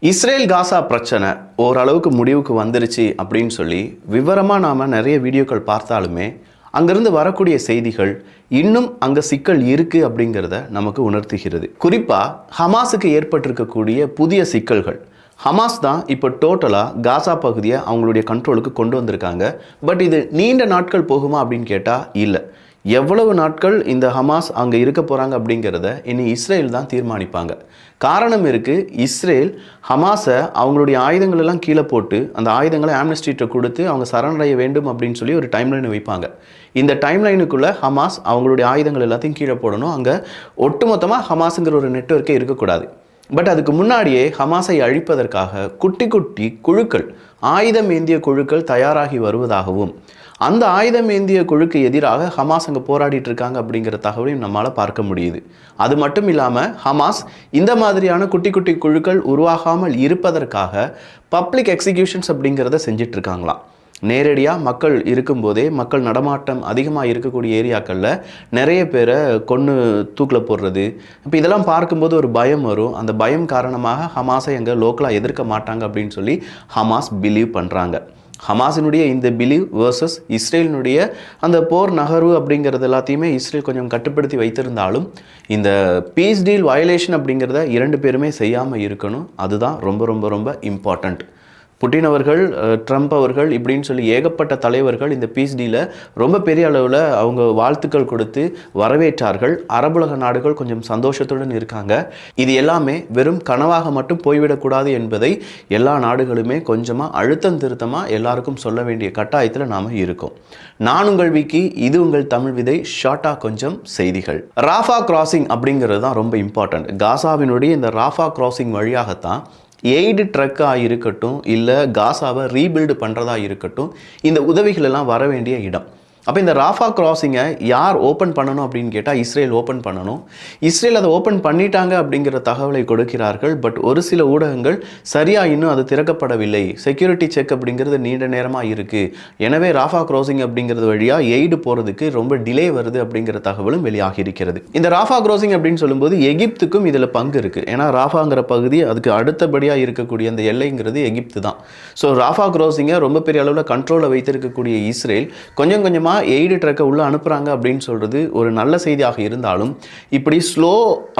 Israel Gaza பிரச்சனை ஓரளவுக்கு முடிவுக்கு வந்துருச்சு அப்படின்னு சொல்லி விவரமாக நாம் நிறைய வீடியோக்கள் பார்த்தாலுமே அங்கேருந்து வரக்கூடிய செய்திகள் இன்னும் அங்கே சிக்கல் இருக்குது அப்படிங்கிறத நமக்கு உணர்த்துகிறது. குறிப்பாக ஹமாஸுக்கு ஏற்பட்டிருக்கக்கூடிய புதிய சிக்கல்கள். ஹமாஸ் தான் இப்போ டோட்டலாக காசா பகுதியை அவங்களுடைய கண்ட்ரோலுக்கு கொண்டு வந்திருக்காங்க. பட் இது நீண்ட நாட்கள் போகுமா அப்படின்னு கேட்டால் இல்லை. எவ்வளவு நாட்கள் இந்த ஹமாஸ் அங்கே இருக்க போகிறாங்க அப்படிங்கிறத இனி இஸ்ரேல் தான் தீர்மானிப்பாங்க. காரணம் இருக்குது, இஸ்ரேல் ஹமாஸை அவங்களுடைய ஆயுதங்கள் எல்லாம் கீழே போட்டு அந்த ஆயுதங்களை ஆம்னஸ்டிட்ட கொடுத்து அவங்க சரணடைய வேண்டும் அப்படின்னு சொல்லி ஒரு டைம்லைன் வைப்பாங்க. இந்த டைம்லைனுக்குள்ளே ஹமாஸ் அவங்களுடைய ஆயுதங்கள் எல்லாத்தையும் கீழே போடணும். அங்கே ஒட்டுமொத்தமாக ஹமாஸுங்கிற ஒரு நெட்வொர்க்கே இருக்கக்கூடாது. பட் அதுக்கு முன்னாடியே ஹமாஸை அழிப்பதற்காக குட்டி குட்டி குழுக்கள், ஆயுதம் ஏந்திய குழுக்கள் தயாராகி வருவதாகவும் அந்த ஆயுதம் ஏந்திய குழுக்கு எதிராக ஹமாஸ் அங்கே போராடிட்டு இருக்காங்க அப்படிங்கிற தகவலையும் நம்மளால் பார்க்க முடியுது. அது மட்டும் இல்லாமல் ஹமாஸ் இந்த மாதிரியான குட்டி குட்டி குழுக்கள் உருவாகாமல் இருப்பதற்காக பப்ளிக் எக்ஸிக்யூஷன்ஸ் அப்படிங்கிறத செஞ்சிட்ருக்காங்களாம். நேரடியாக மக்கள் இருக்கும்போதே, மக்கள் நடமாட்டம் அதிகமாக இருக்கக்கூடிய ஏரியாக்களில் நிறைய பேரை கொன்று தூக்கில் போடுறது. இப்போ இதெல்லாம் பார்க்கும்போது ஒரு பயம் வரும். அந்த பயம் காரணமாக ஹமாஸை அங்கே லோக்கலாக எதிர்க்க மாட்டாங்க அப்படின்னு சொல்லி ஹமாஸ் பிலீவ் பண்ணுறாங்க. ஹமாஸினுடைய இந்த பிலீவ் வர்சஸ் இஸ்ரேலினுடைய அந்த போர் நகர்வு அப்படிங்கிறது எல்லாத்தையுமே இஸ்ரேல் கொஞ்சம் கட்டுப்படுத்தி வைத்திருந்தாலும் இந்த பீஸ் டீல் வயலேஷன் அப்படிங்கிறத இரண்டு பேருமே செய்யாமல் இருக்கணும். அதுதான் ரொம்ப ரொம்ப ரொம்ப இம்பார்ட்டண்ட். புட்டின் அவர்கள், ட்ரம்ப் அவர்கள் இப்படின்னு சொல்லி ஏகப்பட்ட தலைவர்கள் இந்த பீஸ் டீலை ரொம்ப பெரிய அளவில் அவங்க வாழ்த்துக்கள் கொடுத்து வரவேற்றார்கள். அரபுலக நாடுகள் கொஞ்சம் சந்தோஷத்துடன் இருக்காங்க. இது எல்லாமே வெறும் கனவாக மட்டும் போய்விடக்கூடாது என்பதை எல்லா நாடுகளுமே கொஞ்சமாக அழுத்தம் திருத்தமாக எல்லாருக்கும் சொல்ல வேண்டிய கட்டாயத்தில் நாம் இருக்கோம். நான் உங்கள் விக்கி, இது உங்கள் தமிழ் விதை. ஷார்ட்டாக கொஞ்சம் செய்திகள். ராஃபா கிராசிங் அப்படிங்கிறது தான் ரொம்ப இம்பார்ட்டண்ட். காசாவினுடைய இந்த ராஃபா கிராசிங் வழியாகத்தான் எய்டு ட்ரக்காக இருக்கட்டும், இல்லை காசாவை ரீபில்டு பண்ணுறதா இருக்கட்டும், இந்த உதவிகள் எல்லாம் வர வேண்டிய இடம். அப்போ இந்த ராஃபா கிராசிங்கை யார் ஓப்பன் பண்ணணும் அப்படின்னு கேட்டால் இஸ்ரேல் ஓப்பன் பண்ணணும். இஸ்ரேல் அதை ஓப்பன் பண்ணிட்டாங்க அப்படிங்கிற தகவலை கொடுக்கிறார்கள். பட் ஒரு சில ஊடகங்கள் சரியாக இன்னும் அது திறக்கப்படவில்லை, செக்யூரிட்டி செக் அப்படிங்கிறது நீண்ட நேரமாக இருக்குது, எனவே ராஃபா கிராசிங் அப்படிங்கிறது வழியாக எய்டு போகிறதுக்கு ரொம்ப டிலே வருது அப்படிங்கிற தகவலும் வெளியாகி இருக்கிறது. இந்த ராஃபா கிராசிங் அப்படின்னு சொல்லும்போது எகிப்துக்கும் இதில் பங்கு இருக்குது. ஏன்னா ராஃபாங்கிற பகுதி, அதுக்கு அடுத்தபடியாக இருக்கக்கூடிய அந்த எல்லைங்கிறது எகிப்து தான். ஸோ ராஃபா கிராசிங்கை ரொம்ப பெரிய அளவில் கண்ட்ரோலில் வைத்திருக்கக்கூடிய இஸ்ரேல் கொஞ்சம் கொஞ்சமாக எய்டு ட்ரக்கை உள்ளே அனுப்புகிறாங்க அப்படின்னு சொல்கிறது ஒரு நல்ல செய்தியாக இருந்தாலும், இப்படி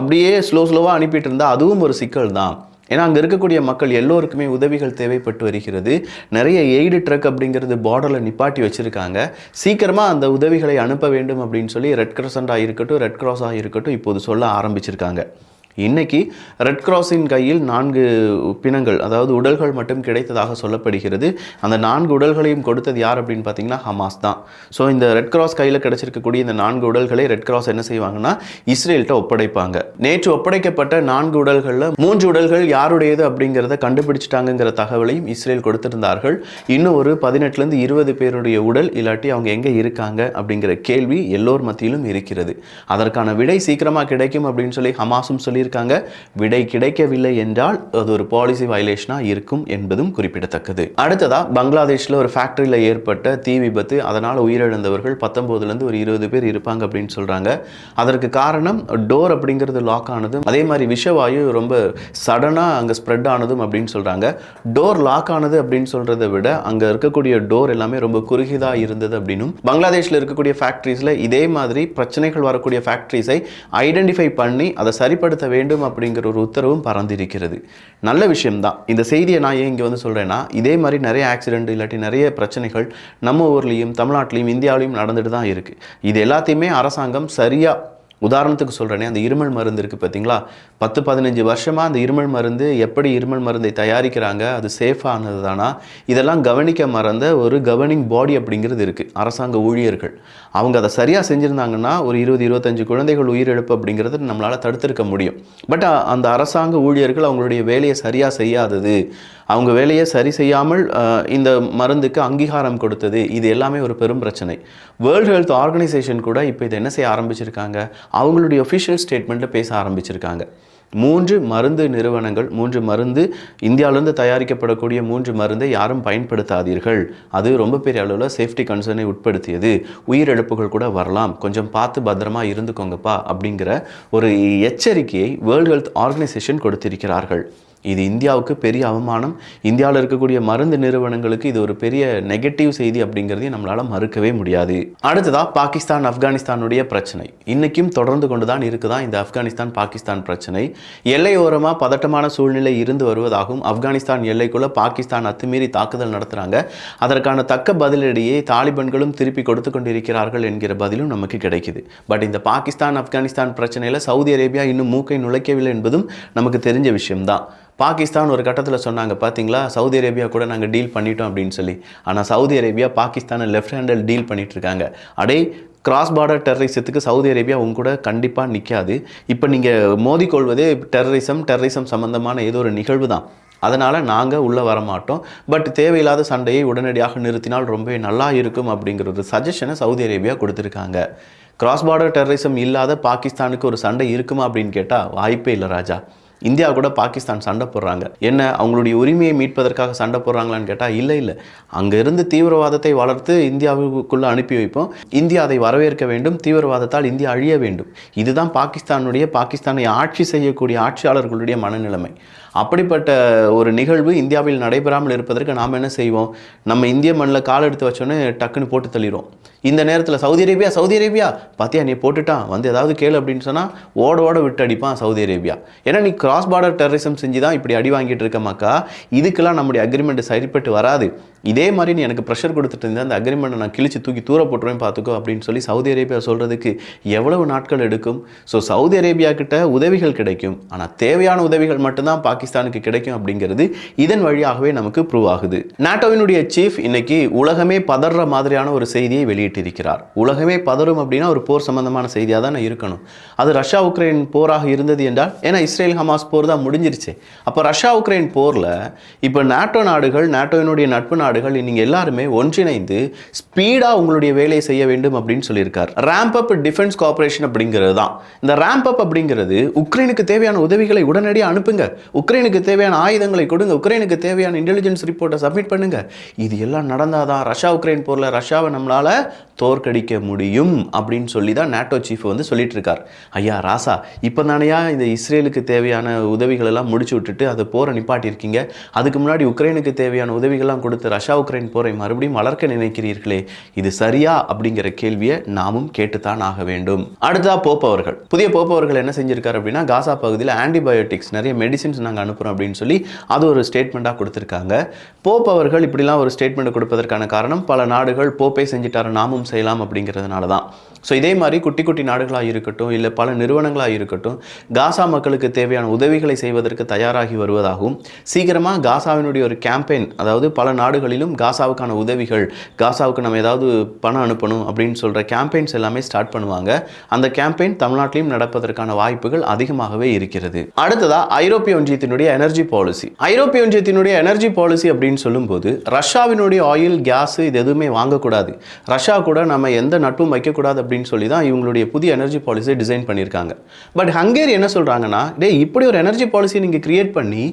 அப்படியே ஸ்லோவாக அனுப்பிட்டு இருந்தால் அதுவும் ஒரு சிக்கல் தான். ஏன்னா அங்கே இருக்கக்கூடிய மக்கள் எல்லோருக்குமே உதவிகள் தேவைப்பட்டு வருகிறது. நிறைய எய்டு ட்ரக் அப்படிங்கிறது பார்டரில் நிப்பாட்டி வச்சுருக்காங்க. சீக்கிரமாக அந்த உதவிகளை அனுப்ப வேண்டும் அப்படின்னு சொல்லி ரெட் கிரசண்டாக இருக்கட்டும், ரெட் கிராஸாக இருக்கட்டும் இப்போது சொல்ல ஆரம்பிச்சிருக்காங்க. இன்னைக்கு ரெட் கிராஸின் கையில் 4 பிணங்கள், அதாவது உடல்கள் மட்டும் கிடைத்ததாக சொல்லப்படுகிறது. அந்த 4 உடல்களையும் கொடுத்தது யார் அப்படின்னு பார்த்தீங்கன்னா ஹமாஸ் தான். ஸோ இந்த ரெட் கிராஸ் கையில் கிடைச்சிருக்கக்கூடிய இந்த 4 உடல்களை ரெட் கிராஸ் என்ன செய்வாங்கன்னா இஸ்ரேல்கிட்ட ஒப்படைப்பாங்க. நேற்று ஒப்படைக்கப்பட்ட 4 உடல்களில் 3 உடல்கள் யாருடையது அப்படிங்கிறத கண்டுபிடிச்சிட்டாங்கிற தகவலையும் இஸ்ரேல் கொடுத்திருந்தார்கள். இன்னும் ஒரு 18லேருந்து 20 பேருடைய உடல் இல்லாட்டி அவங்க எங்கே இருக்காங்க அப்படிங்கிற கேள்வி எல்லோர் மத்தியிலும் இருக்கிறது. அதற்கான விடை சீக்கிரமாக கிடைக்கும் அப்படின்னு சொல்லி ஹமாஸும் சொல்லி விடை கிடைக்கவில்லை என்றால் அது ஒரு பாலிசி வயலேஷனாக இருக்கும் என்பதும் குறிப்பிடத்தக்கது. அடுத்ததா பங்களாதேஷில் ஒரு ஃபேக்டரியில் ஏற்பட்ட தீ விபத்து, அதனால் உயிரிழந்தவர்கள் 19லேருந்து ஒரு 20 பேர் இருப்பாங்க அப்படின்னு சொல்கிறாங்க. அதற்கு காரணம் டோர் அப்படிங்கிறது லாக் ஆனதும், அதே மாதிரி விஷவாயு ரொம்ப சடனாக அங்கே ஸ்ப்ரெட் ஆனதும் அப்படின்னு சொல்கிறாங்க. டோர் லாக் ஆனது அப்படின்னு சொல்கிறத விட அங்கே இருக்கக்கூடிய டோர் எல்லாமே ரொம்ப குறுகிதாக இருந்தது அப்படின்னும், பங்களாதேஷில் இருக்கக்கூடிய ஃபேக்ட்ரிஸில் இதே மாதிரி பிரச்சனைகள் வரக்கூடிய ஃபேக்ட்ரிஸை ஐடென்டிஃபை பண்ணி அதை சரிப்படுத்த வேண்டும் அப்படிங்கிற ஒரு உத்தரவும் பறந்திருக்கிறது. நல்ல விஷயம்தான். இந்த செய்தியை நான் ஏன் இங்கே வந்து சொல்கிறேன்னா, இதே மாதிரி நிறைய ஆக்சிடென்ட் இல்லாட்டி நிறைய பிரச்சனைகள் நம்ம ஊர்லேயும் தமிழ்நாட்டிலையும் இந்தியாவிலையும் நடந்துட்டு தான் இருக்குது. இது எல்லாத்தையுமே அரசாங்கம் சரியாக, உதாரணத்துக்கு சொல்கிறேனே, அந்த இருமல் மருந்து இருக்குது பார்த்தீங்களா, 10-15 வருஷமாக அந்த இருமல் மருந்து எப்படி இருமல் மருந்தை தயாரிக்கிறாங்க, அது சேஃபானது தானா, இதெல்லாம் கவனிக்க மறந்த ஒரு கவர்னிங் பாடி அப்படிங்கிறது இருக்குது, அரசாங்க ஊழியர்கள். அவங்க அதை சரியாக செஞ்சுருந்தாங்கன்னா ஒரு 20-25 குழந்தைகள் உயிரிழப்பு அப்படிங்கிறது நம்மளால் தடுத்திருக்க முடியும். பட் அந்த அரசாங்க ஊழியர்கள் அவங்களுடைய வேலையை சரியாக செய்யாதது, அவங்க வேலையை சரி செய்யாமல் இந்த மருந்துக்கு அங்கீகாரம் கொடுத்தது, இது எல்லாமே ஒரு பெரும் பிரச்சனை. வேர்ல்டு ஹெல்த் ஆர்கனைசேஷன் கூட இப்போ இதை என்ன செய்ய ஆரம்பிச்சிருக்காங்க, அவங்களுடைய ஒஃபிஷியல் ஸ்டேட்மெண்ட்டில் பேச ஆரம்பிச்சிருக்காங்க. 3 மருந்து நிறுவனங்கள், 3 மருந்து இந்தியாவிலேருந்து தயாரிக்கப்படக்கூடிய 3 மருந்தை யாரும் பயன்படுத்தாதீர்கள், அது ரொம்ப பெரிய அளவில் சேஃப்டி கன்சர்னை உட்படுத்தியது, உயிரிழப்புகள் கூட வரலாம், கொஞ்சம் பார்த்து பத்திரமா இருந்துக்கோங்கப்பா அப்படிங்கிற ஒரு எச்சரிக்கையை வேர்ல்டு ஹெல்த் ஆர்கனைசேஷன் கொடுத்திருக்கிறார்கள். இது இந்தியாவுக்கு பெரிய அவமானம். இந்தியாவில் இருக்கக்கூடிய மருந்து நிறுவனங்களுக்கு இது ஒரு பெரிய நெகட்டிவ் செய்தி அப்படிங்கிறதையும் நம்மளால் மறுக்கவே முடியாது. அடுத்ததாக பாகிஸ்தான் ஆப்கானிஸ்தானுடைய பிரச்சனை இன்றைக்கும் தொடர்ந்து கொண்டு தான் இருக்குதான் இந்த ஆப்கானிஸ்தான் பாகிஸ்தான் பிரச்சனை. எல்லையோரமாக பதட்டமான சூழ்நிலை இருந்து வருவதாகவும் ஆப்கானிஸ்தான் எல்லைக்குள்ளே பாகிஸ்தான் அத்துமீறி தாக்குதல் நடத்துகிறாங்க, அதற்கான தக்க பதிலடியை தாலிபான்களும் திருப்பி கொடுத்து கொண்டிருக்கிறார்கள் என்கிற பதிலும் நமக்கு கிடைக்குது. பட் இந்த பாகிஸ்தான் ஆப்கானிஸ்தான் பிரச்சனையில் சவுதி அரேபியா இன்னும் மூக்கை நுழைக்கவில்லை என்பதும் நமக்கு தெரிஞ்ச விஷயம்தான். பாகிஸ்தான் ஒரு கட்டத்தில் சொன்னாங்க, பார்த்தீங்களா சவுதி அரேபியா கூட நாங்கள் டீல் பண்ணிட்டோம் அப்படின்னு சொல்லி. ஆனால் சவுதி அரேபியா பாகிஸ்தானை லெஃப்ட் ஹேண்டில் டீல் பண்ணிட்டு இருக்காங்க. அடே கிராஸ் பார்டர் டெரரிசத்துக்கு சவுதி அரேபியா உங்க கூட கண்டிப்பாக நிற்காது. இப்போ நீங்கள் மோதிக்கொள்வதே டெரரிசம் சம்பந்தமான ஏதோ ஒரு நிகழ்வு தான். அதனால் நாங்கள் உள்ளே வரமாட்டோம், பட் தேவையில்லாத சண்டையை உடனடியாக நிறுத்தினால் ரொம்பவே நல்லா இருக்கும் அப்படிங்கிற ஒரு சஜஷனை சவுதி அரேபியா கொடுத்துருக்காங்க. கிராஸ் பார்டர் டெரரிசம் இல்லாத பாகிஸ்தானுக்கு ஒரு சண்டை இருக்குமா அப்படின்னு கேட்டால் வாய்ப்பே இல்லை ராஜா. இந்தியா கூட பாகிஸ்தான் சண்டை போடுறாங்க. என்ன அவங்களுடைய உரிமையை மீட்பதற்காக சண்டை போடுறாங்களான்னு கேட்டால் இல்லை. அங்கேருந்து தீவிரவாதத்தை வளர்த்து இந்தியாவுக்குள்ளே அனுப்பி வைப்போம். இந்தியா அதை வரவேற்க வேண்டும். தீவிரவாதத்தால் இந்தியா அழிய வேண்டும். இதுதான் பாகிஸ்தானை ஆட்சி செய்யக்கூடிய ஆட்சியாளர்களுடைய மனநிலைமை. அப்படிப்பட்ட ஒரு நிகழ்வு இந்தியாவில் நடைபெறாமல் இருப்பதற்கு நாம் என்ன செய்வோம்? நம்ம இந்திய மண்ணில் கால் எடுத்து வச்சோன்னே டக்குன்னு போட்டு தள்ளிடுவோம். இந்த நேரத்தில் சவுதி அரேபியா பார்த்தியா நீ போட்டுட்டான் வந்து ஏதாவது கேளு அப்படின்னு சொன்னால் ஓட விட்டு அடிப்பான் சவுதி அரேபியா. ஏன்னா நீ கிராஸ் பார்டர் டெரரிசம் செஞ்சு தான் இப்படி அடி வாங்கிட்டு இருக்க மக்கா, இதுக்கெல்லாம் நம்முடைய அக்ரிமெண்ட் சரிப்பட்டு வராது. இதே மாதிரி நீ எனக்கு ப்ரெஷர் கொடுத்துட்டு இருந்தால் அந்த அக்ரிமெண்ட்டை நான் கிழிச்சு தூக்கி தூர போட்டுருவேன் பார்த்துக்கோ அப்படின்னு சொல்லி சவுதி அரேபியா சொல்கிறதுக்கு எவ்வளவு நாட்கள் எடுக்கும்? ஸோ சவுதி அரேபியா கிட்ட உதவிகள் கிடைக்கும், ஆனால் தேவையான உதவிகள் மட்டும்தான் பாகிஸ்தானுக்கு கிடைக்கும் அப்படிங்கிறது இதன் வழியாகவே நமக்கு ப்ரூவ் ஆகுது. நாட்டோவினுடைய சீஃப் இன்னைக்கு உலகமே பதற மாதிரியான ஒரு செய்தியை வெளியிட்டிருக்கிறார். உலகமே பதறும் அப்படின்னா ஒரு போர் சம்பந்தமான செய்தியாக தான் இருக்கணும். அது ரஷ்யா உக்ரைன் போராக இருந்தது என்றால், ஏன்னா இஸ்ரேல் ஹமாஸ் போர் தான் முடிஞ்சிருச்சு. அப்போ ரஷ்யா உக்ரைன் போரில் இப்போ நாட்டோ நாடுகள், நாட்டோவினுடைய நட்பு நாடுகள் நீங்கள் எல்லாருமே ஒன்றிணைந்து ஸ்பீடாக உங்களுடைய வேலையை செய்ய வேண்டும் அப்படின்னு சொல்லியிருக்கார். ரேம்ப் அப் டிஃபென்ஸ் கோஆபரேஷன் அப்படிங்கிறது தான். இந்த ரேம்ப் அப் அப்படிங்கிறது உக்ரைனுக்கு தேவையான உதவிகளை உடனடியாக அனுப்புங்க, உக்ரைனுக்கு தேவையான ஆயுதங்களை கொடுங்க, உக்ரைனுக்கு தேவையான இன்டெலிஜென்ஸ் ரிப்போர்ட்டை சப்மிட் பண்ணுங்க. இது எல்லாம் நடந்தாதான் ரஷ்யா உக்ரைன் போரில் ரஷ்யாவை நம்மளால் தோற்கடிக்க முடியும் அப்படின்னு சொல்லி தான் நாட்டோ சீஃப் வந்து சொல்லிட்டு இருக்கார். ஐயா ராசா, இப்போ தானையா இந்த இஸ்ரேலுக்கு தேவையான உதவிகள் எல்லாம் முடிச்சு விட்டுட்டு அதை போரை நிப்பாட்டியிருக்கீங்க, அதுக்கு முன்னாடி உக்ரைனுக்கு தேவையான உதவிகள்லாம் கொடுத்து ரஷ்யா உக்ரைன் போரை மறுபடியும் வளர்க்க நினைக்கிறீர்களே, இது சரியா அப்படிங்கிற கேள்வியை நாமும் கேட்டுத்தான் ஆக வேண்டும். அடுத்ததா போப் அவர்கள், புதிய போப் அவர்கள் என்ன செஞ்சிருக்காரு அப்படின்னா, காசா பகுதியில் ஆன்டிபயோட்டிக்ஸ் நிறைய மெடிசின்ஸ் நாங்கள் அனுப்புகிறோம் அப்படின்னு சொல்லி அது ஒரு ஸ்டேட்மெண்ட்டாக கொடுத்துருக்காங்க. போப் அவர்கள் இப்படிலாம் ஒரு ஸ்டேட்மெண்ட் கொடுப்பதற்கான காரணம், பல நாடுகள் போப்பே செஞ்சிட்டாரு நாமும் செய்யலாம் அப்படிங்கிறதுனால தான். ஸோ இதே மாதிரி குட்டி குட்டி நாடுகளாக இருக்கட்டும், இல்லை பல நிறுவனங்களாக இருக்கட்டும், காசா மக்களுக்கு தேவையான உதவிகளை செய்வதற்கு தயாராகி வருவதாகவும், சீக்கிரமாக காசாவினுடைய ஒரு கேம்பெயின், அதாவது பல நாடுகளிலும் காசாவுக்கான உதவிகள், காசாவுக்கு நம்ம ஏதாவது பணம் அனுப்பணும் அப்படின்னு சொல்கிற கேம்பெயின்ஸ் எல்லாமே ஸ்டார்ட் பண்ணுவாங்க. அந்த கேம்பெயின் தமிழ்நாட்டிலையும் நடப்பதற்கான வாய்ப்புகள் அதிகமாகவே இருக்கிறது. அடுத்ததாக ஐரோப்பிய ஒன்றியத்தினுடைய எனர்ஜி பாலிசி அப்படின்னு சொல்லும்போது, ரஷ்யாவினுடைய ஆயில், கேஸ் இது எதுவுமே வாங்கக்கூடாது, ரஷ்யா கூட நம்ம எந்த நட்பும் வைக்கக்கூடாது அப்படின்னு சொல்லி தான் இவங்களுடைய புதிய எனர்ஜி பாலிசியை டிசைன் பண்ணியிருக்காங்க. பட் ஹங்கேரி என்ன சொல்கிறாங்கன்னா, இப்படி ஒரு எனர்ஜி பாலிசியை நீங்கள் கிரியேட் பண்ணி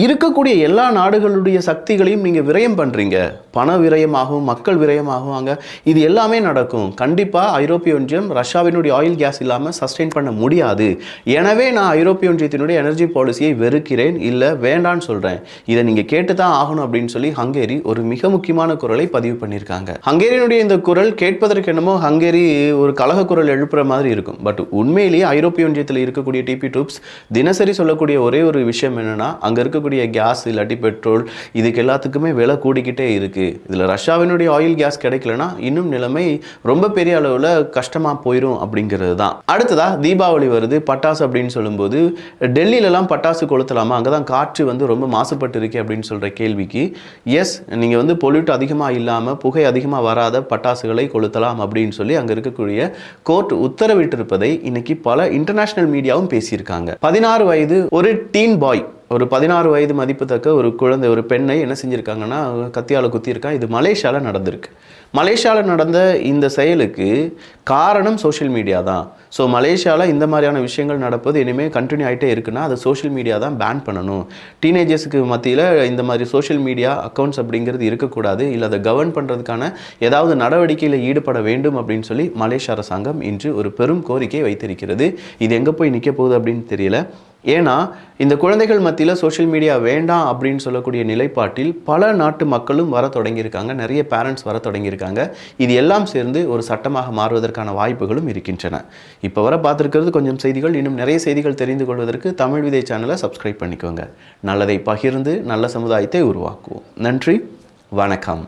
இருக்கக்கூடிய எல்லா நாடுகளுடைய சக்திகளையும் நீங்கள் விரயம் பண்ணுறீங்க, பண விரயமாகவும் மக்கள் விரயமாகவும் அங்கே இது எல்லாமே நடக்கும். கண்டிப்பாக ஐரோப்பிய ஒன்றியம் ரஷ்யாவினுடைய ஆயில் கேஸ் இல்லாமல் சஸ்டெயின் பண்ண முடியாது. எனவே நான் ஐரோப்பிய ஒன்றியத்தினுடைய எனர்ஜி பாலிசியை வெறுக்கிறேன், இல்லை வேண்டான்னு சொல்கிறேன், இதை நீங்கள் கேட்டு தான் ஆகணும் அப்படின்னு சொல்லி ஹங்கேரி ஒரு மிக முக்கியமான குரலை பதிவு பண்ணியிருக்காங்க. ஹங்கேரியினுடைய இந்த குரல் கேட்பதற்கு என்னமோ ஹங்கேரி ஒரு கலக குரல் எழுப்புற மாதிரி இருக்கும். பட் உண்மையிலேயே ஐரோப்பிய ஒன்றியத்தில் இருக்கக்கூடிய டிபி ட்ரூப்ஸ் தினசரி சொல்லக்கூடிய ஒரே ஒரு விஷயம் என்னென்னா, அங்கே இருக்கக்கூடிய கேஸ் இல்லாட்டி பெட்ரோல் இதுக்கு எல்லாத்துக்குமே விலை கூடிக்கிட்டே இருக்குது. இதில் ரஷ்யாவினுடைய ஆயில் கேஸ் கிடைக்கலனா இன்னும் நிலைமை ரொம்ப பெரிய அளவில் கஷ்டமாக போயிடும் அப்படிங்கிறது தான். அடுத்ததாக தீபாவளி வருது, பட்டாசு அப்படின்னு சொல்லும்போது டெல்லியிலலாம் பட்டாசு கொளுத்தலாமா, அங்கே தான் காற்று வந்து ரொம்ப மாசுபட்டு இருக்கு அப்படின்னு சொல்கிற கேள்விக்கு எஸ், நீங்கள் வந்து பொல்யூட் அதிகமாக இல்லாமல் புகை அதிகமாக வராத பட்டாசுகளை கொளுத்தலாம் அப்படின்னு சொல்லி அங்கே இருக்கக்கூடிய கோர்ட் உத்தரவிட்டிருப்பதை இன்னைக்கு பல இன்டர்நேஷனல் மீடியாவும் பேசியிருக்காங்க. 16 வயது ஒரு டீன் பாய், ஒரு 16 வயது மதிப்புத்தக்க ஒரு குழந்தை, ஒரு பெண்ணை என்ன செஞ்சுருக்காங்கன்னா கத்தியால் குத்தியிருக்கா. இது மலேசியாவில் நடந்திருக்கு. மலேசியாவில் நடந்த இந்த செயலுக்கு காரணம் சோஷியல் மீடியா தான். ஸோ மலேசியாவில் இந்த மாதிரியான விஷயங்கள் நடப்பது இனிமேல் கண்டினியூ ஆகிட்டே இருக்குன்னா அது சோஷியல் மீடியா தான் பேன் பண்ணணும். டீனேஜர்ஸுக்கு மத்தியில் இந்த மாதிரி சோஷியல் மீடியா அக்கௌண்ட்ஸ் அப்படிங்கிறது இருக்கக்கூடாது, இல்லை அதை கவர்ன் பண்ணுறதுக்கான ஏதாவது நடவடிக்கையில் ஈடுபட வேண்டும் அப்படின்னு சொல்லி மலேசிய அரசாங்கம் இன்று ஒரு பெரும் கோரிக்கையை வைத்திருக்கிறது. இது எங்கே போய் நிற்க போகுது அப்படின்னு தெரியல. ஏன்னா இந்த குழந்தைகள் மத்தியில் சோஷியல் மீடியா வேண்டாம் அப்படின்னு சொல்லக்கூடிய நிலைப்பாட்டில் பல நாட்டு மக்களும் வர தொடங்கியிருக்காங்க, நிறைய பேரண்ட்ஸ் வர தொடங்கியிருக்காங்க. இது எல்லாம் சேர்ந்து ஒரு சட்டமாக மாறுவதற்கான வாய்ப்புகளும் இருக்கின்றன. இப்போ வர பார்த்துருக்கிறது கொஞ்சம் செய்திகள். இன்னும் நிறைய செய்திகள் தெரிந்து கொள்வதற்கு தமிழ் விதை சேனலை சப்ஸ்கிரைப் பண்ணிக்கோங்க. நல்லதை பகிர்ந்து நல்ல சமுதாயத்தை உருவாக்குவோம். நன்றி, வணக்கம்.